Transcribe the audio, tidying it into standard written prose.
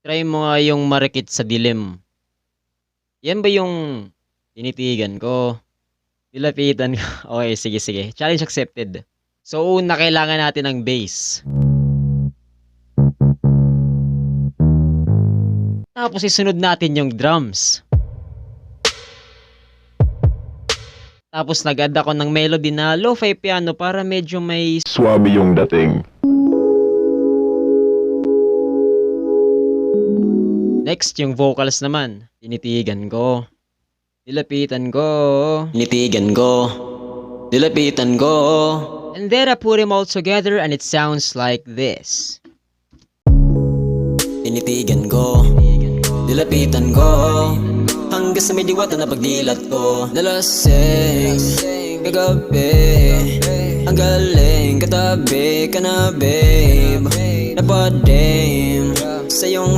Try mo nga yung marikit sa dilim. Yan ba yung tinitigan ko? Nilapitan ko. Okay, sige, sige. Challenge accepted. So, una kailangan natin ng bass. Tapos isunod natin yung drums. Tapos nag-add ako ng melody na lo-fi piano para medyo may Swabe yung dating. next yung vocals naman. Tinitigan ko. Nilapitan ko. Tinitigan ko. Nilapitan ko. And then I put them all together and it sounds like this. Tinitigan ko. Nilapitan ko. Hanggang sa may diwata na pagdilat ko. Nalasing kagabi. Ang galing katabi ka na babe. Napadim sa iyong